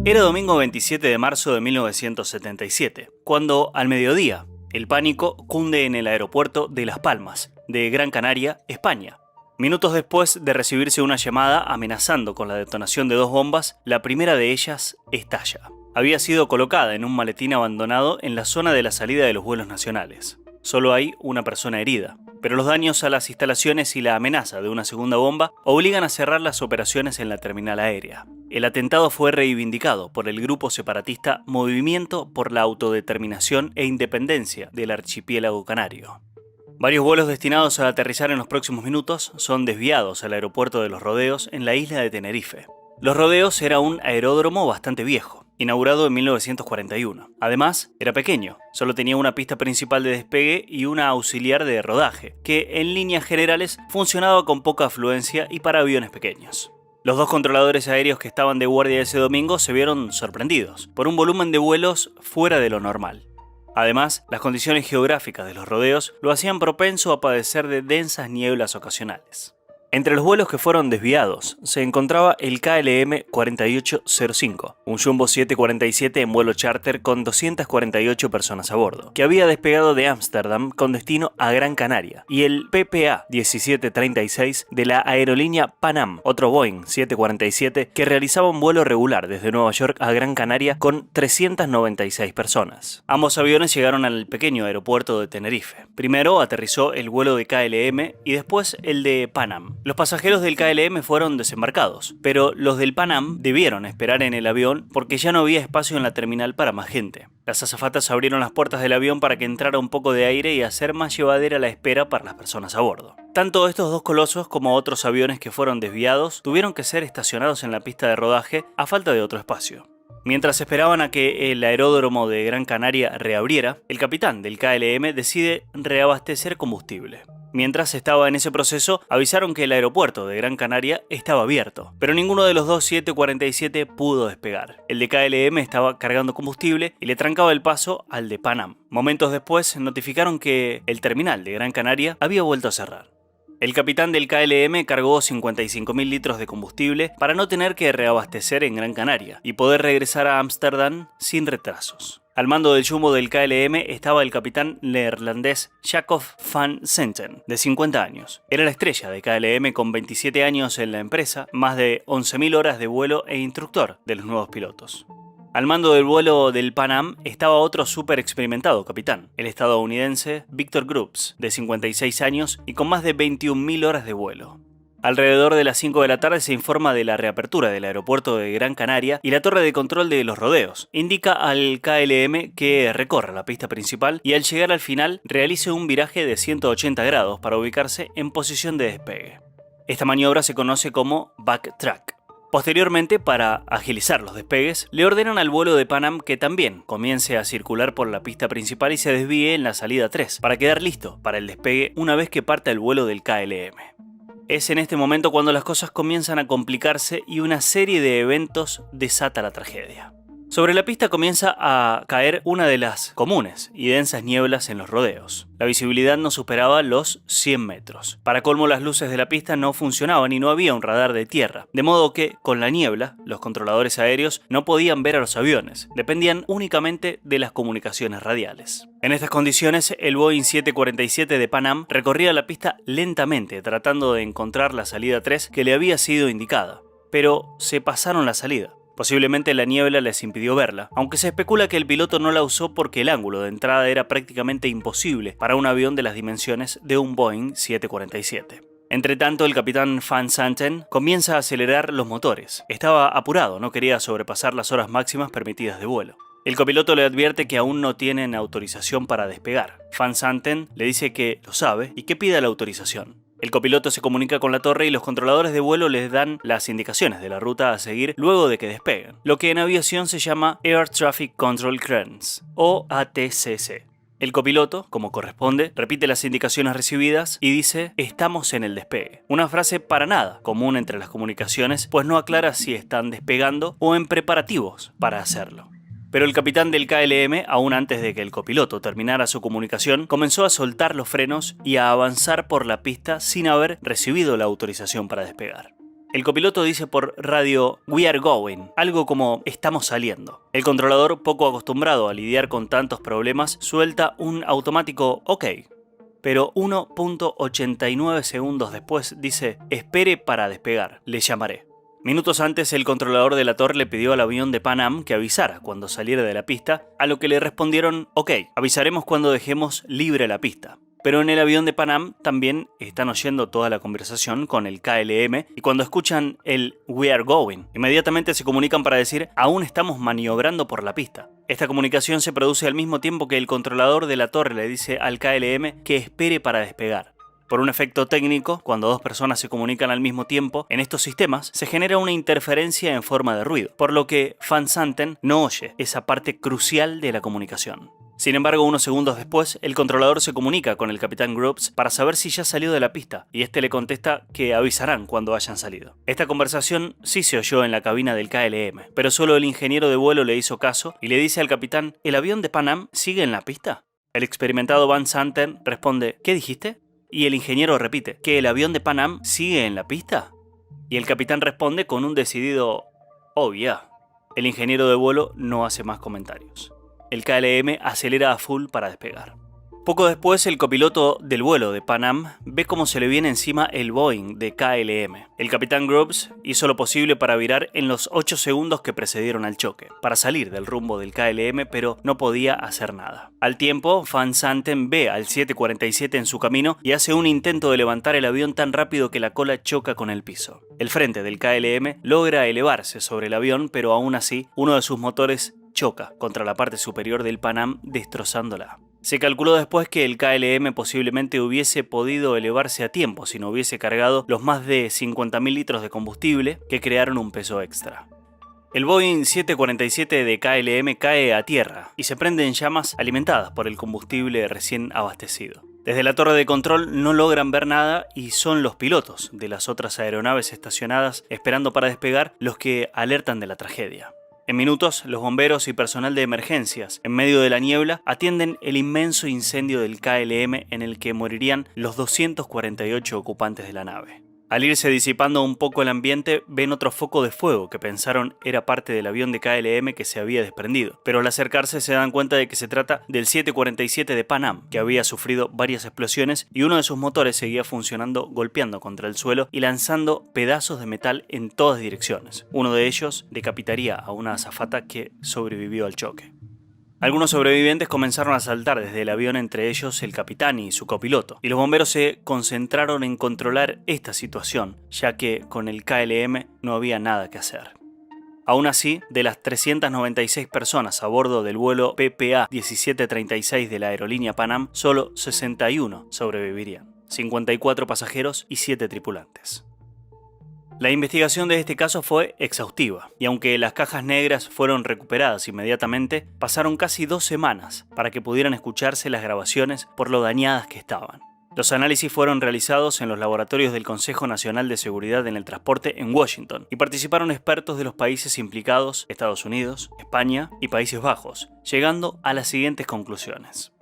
Era domingo 27 de marzo de 1977, cuando, al mediodía, el pánico cunde en el aeropuerto de Las Palmas, de Gran Canaria, España. Minutos después de recibirse una llamada amenazando con la detonación de 2 bombas, la primera de ellas estalla. Había sido colocada en un maletín abandonado en la zona de la salida de los vuelos nacionales. Solo hay una persona herida, pero los daños a las instalaciones y la amenaza de una segunda bomba obligan a cerrar las operaciones en la terminal aérea. El atentado fue reivindicado por el grupo separatista Movimiento por la Autodeterminación e Independencia del Archipiélago Canario. Varios vuelos destinados a aterrizar en los próximos minutos son desviados al aeropuerto de Los Rodeos en la isla de Tenerife. Los Rodeos era un aeródromo bastante viejo, inaugurado en 1941. Además, era pequeño, solo tenía una pista principal de despegue y una auxiliar de rodaje, que en líneas generales funcionaba con poca afluencia y para aviones pequeños. Los 2 controladores aéreos que estaban de guardia ese domingo se vieron sorprendidos por un volumen de vuelos fuera de lo normal. Además, las condiciones geográficas de los rodeos lo hacían propenso a padecer de densas nieblas ocasionales. Entre los vuelos que fueron desviados se encontraba el KLM 4805, un Jumbo 747 en vuelo charter con 248 personas a bordo, que había despegado de Ámsterdam con destino a Gran Canaria, y el PPA 1736 de la aerolínea Pan Am, otro Boeing 747 que realizaba un vuelo regular desde Nueva York a Gran Canaria con 396 personas. Ambos aviones llegaron al pequeño aeropuerto de Tenerife. Primero aterrizó el vuelo de KLM y después el de Pan Am. Los pasajeros del KLM fueron desembarcados, pero los del Pan Am debieron esperar en el avión porque ya no había espacio en la terminal para más gente. Las azafatas abrieron las puertas del avión para que entrara un poco de aire y hacer más llevadera la espera para las personas a bordo. Tanto estos 2 colosos como otros aviones que fueron desviados tuvieron que ser estacionados en la pista de rodaje a falta de otro espacio. Mientras esperaban a que el aeródromo de Gran Canaria reabriera, el capitán del KLM decide reabastecer combustible. Mientras estaba en ese proceso, avisaron que el aeropuerto de Gran Canaria estaba abierto, pero ninguno de los 2 747 pudo despegar. El de KLM estaba cargando combustible y le trancaba el paso al de Pan Am. Momentos después notificaron que el terminal de Gran Canaria había vuelto a cerrar. El capitán del KLM cargó 55.000 litros de combustible para no tener que reabastecer en Gran Canaria y poder regresar a Ámsterdam sin retrasos. Al mando del Jumbo del KLM estaba el capitán neerlandés Jacob van Senten, de 50 años. Era la estrella de KLM con 27 años en la empresa, más de 11.000 horas de vuelo e instructor de los nuevos pilotos. Al mando del vuelo del Pan Am estaba otro súper experimentado capitán, el estadounidense Victor Grubbs, de 56 años y con más de 21.000 horas de vuelo. Alrededor de las 5 de la tarde se informa de la reapertura del aeropuerto de Gran Canaria y la torre de control de Los Rodeos indica al KLM que recorra la pista principal y al llegar al final realice un viraje de 180 grados para ubicarse en posición de despegue. Esta maniobra se conoce como backtrack. Posteriormente, para agilizar los despegues, le ordenan al vuelo de Pan Am que también comience a circular por la pista principal y se desvíe en la salida 3 para quedar listo para el despegue una vez que parta el vuelo del KLM. Es en este momento cuando las cosas comienzan a complicarse y una serie de eventos desata la tragedia. Sobre la pista comienza a caer una de las comunes y densas nieblas en los rodeos. La visibilidad no superaba los 100 metros. Para colmo, las luces de la pista no funcionaban y no había un radar de tierra, de modo que, con la niebla, los controladores aéreos no podían ver a los aviones, dependían únicamente de las comunicaciones radiales. En estas condiciones, el Boeing 747 de Pan Am recorría la pista lentamente, tratando de encontrar la salida 3 que le había sido indicada, pero se pasaron la salida. Posiblemente la niebla les impidió verla, aunque se especula que el piloto no la usó porque el ángulo de entrada era prácticamente imposible para un avión de las dimensiones de un Boeing 747. Entretanto, el capitán Van Santen comienza a acelerar los motores. Estaba apurado, no quería sobrepasar las horas máximas permitidas de vuelo. El copiloto le advierte que aún no tienen autorización para despegar. Van Santen le dice que lo sabe y que pida la autorización. El copiloto se comunica con la torre y los controladores de vuelo les dan las indicaciones de la ruta a seguir luego de que despeguen, lo que en aviación se llama Air Traffic Control Clearance, o ATCC. El copiloto, como corresponde, repite las indicaciones recibidas y dice «estamos en el despegue», una frase para nada común entre las comunicaciones, pues no aclara si están despegando o en preparativos para hacerlo. Pero el capitán del KLM, aún antes de que el copiloto terminara su comunicación, comenzó a soltar los frenos y a avanzar por la pista sin haber recibido la autorización para despegar. El copiloto dice por radio "We are going", algo como "estamos saliendo". El controlador, poco acostumbrado a lidiar con tantos problemas, suelta un automático "OK". Pero 1.89 segundos después dice "espere para despegar, le llamaré". Minutos antes, el controlador de la torre le pidió al avión de Pan Am que avisara cuando saliera de la pista, a lo que le respondieron "OK, avisaremos cuando dejemos libre la pista". Pero en el avión de Pan Am también están oyendo toda la conversación con el KLM y cuando escuchan el "We are going", inmediatamente se comunican para decir "aún estamos maniobrando por la pista". Esta comunicación se produce al mismo tiempo que el controlador de la torre le dice al KLM que espere para despegar. Por un efecto técnico, cuando dos personas se comunican al mismo tiempo, en estos sistemas se genera una interferencia en forma de ruido, por lo que Van Santen no oye esa parte crucial de la comunicación. Sin embargo, unos segundos después, el controlador se comunica con el capitán Grubbs para saber si ya salió de la pista, y este le contesta que avisarán cuando hayan salido. Esta conversación sí se oyó en la cabina del KLM, pero solo el ingeniero de vuelo le hizo caso y le dice al capitán: ¿el avión de Pan Am sigue en la pista? El experimentado Van Santen responde: ¿qué dijiste? Y el ingeniero repite: ¿que el avión de Pan Am sigue en la pista? Y el capitán responde con un decidido "oh yeah". El ingeniero de vuelo no hace más comentarios. El KLM acelera a full para despegar. Poco después, el copiloto del vuelo de Pan Am ve cómo se le viene encima el Boeing de KLM. El capitán Grubbs hizo lo posible para virar en los 8 segundos que precedieron al choque, para salir del rumbo del KLM, pero no podía hacer nada. Al tiempo, Van Santen ve al 747 en su camino y hace un intento de levantar el avión tan rápido que la cola choca con el piso. El frente del KLM logra elevarse sobre el avión, pero aún así, uno de sus motores choca contra la parte superior del Pan Am, destrozándola. Se calculó después que el KLM posiblemente hubiese podido elevarse a tiempo si no hubiese cargado los más de 50.000 litros de combustible que crearon un peso extra. El Boeing 747 de KLM cae a tierra y se prende en llamas alimentadas por el combustible recién abastecido. Desde la torre de control no logran ver nada y son los pilotos de las otras aeronaves estacionadas esperando para despegar los que alertan de la tragedia. En minutos, los bomberos y personal de emergencias, en medio de la niebla, atienden el inmenso incendio del KLM en el que morirían los 248 ocupantes de la nave. Al irse disipando un poco el ambiente, ven otro foco de fuego que pensaron era parte del avión de KLM que se había desprendido, pero al acercarse se dan cuenta de que se trata del 747 de Pan Am, que había sufrido varias explosiones y uno de sus motores seguía funcionando golpeando contra el suelo y lanzando pedazos de metal en todas direcciones. Uno de ellos decapitaría a una azafata que sobrevivió al choque. Algunos sobrevivientes comenzaron a saltar desde el avión, entre ellos el capitán y su copiloto, y los bomberos se concentraron en controlar esta situación, ya que con el KLM no había nada que hacer. Aún así, de las 396 personas a bordo del vuelo PPA 1736 de la aerolínea Pan Am, solo 61 sobrevivirían, 54 pasajeros y 7 tripulantes. La investigación de este caso fue exhaustiva, y aunque las cajas negras fueron recuperadas inmediatamente, pasaron casi 2 semanas para que pudieran escucharse las grabaciones por lo dañadas que estaban. Los análisis fueron realizados en los laboratorios del Consejo Nacional de Seguridad en el Transporte en Washington, y participaron expertos de los países implicados, Estados Unidos, España y Países Bajos, llegando a las siguientes conclusiones.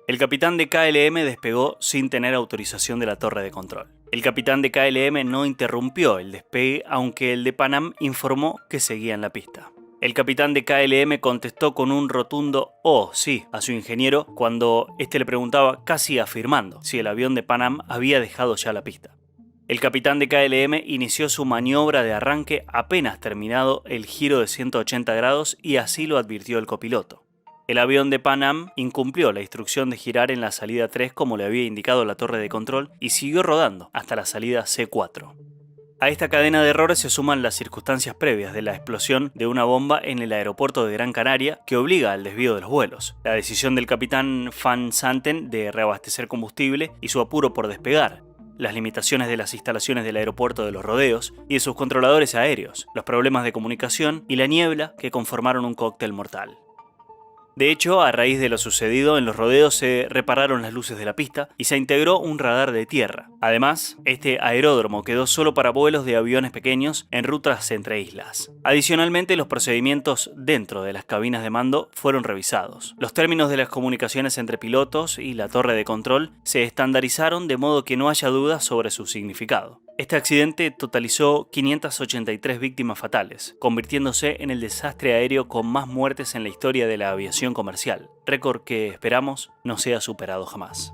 El capitán de KLM despegó sin tener autorización de la torre de control. El capitán de KLM no interrumpió el despegue, aunque el de Pan Am informó que seguía en la pista. El capitán de KLM contestó con un rotundo "oh, sí" a su ingeniero cuando este le preguntaba, casi afirmando, si el avión de Pan Am había dejado ya la pista. El capitán de KLM inició su maniobra de arranque apenas terminado el giro de 180 grados y así lo advirtió el copiloto. El avión de Pan Am incumplió la instrucción de girar en la salida 3 como le había indicado la torre de control y siguió rodando hasta la salida C4. A esta cadena de errores se suman las circunstancias previas de la explosión de una bomba en el aeropuerto de Gran Canaria que obliga al desvío de los vuelos, la decisión del capitán Van Santen de reabastecer combustible y su apuro por despegar, las limitaciones de las instalaciones del aeropuerto de Los Rodeos y de sus controladores aéreos, los problemas de comunicación y la niebla que conformaron un cóctel mortal. De hecho, a raíz de lo sucedido en Los Rodeos se repararon las luces de la pista y se integró un radar de tierra. Además, este aeródromo quedó solo para vuelos de aviones pequeños en rutas entre islas. Adicionalmente, los procedimientos dentro de las cabinas de mando fueron revisados. Los términos de las comunicaciones entre pilotos y la torre de control se estandarizaron de modo que no haya dudas sobre su significado. Este accidente totalizó 583 víctimas fatales, convirtiéndose en el desastre aéreo con más muertes en la historia de la aviación comercial, récord que esperamos no sea superado jamás.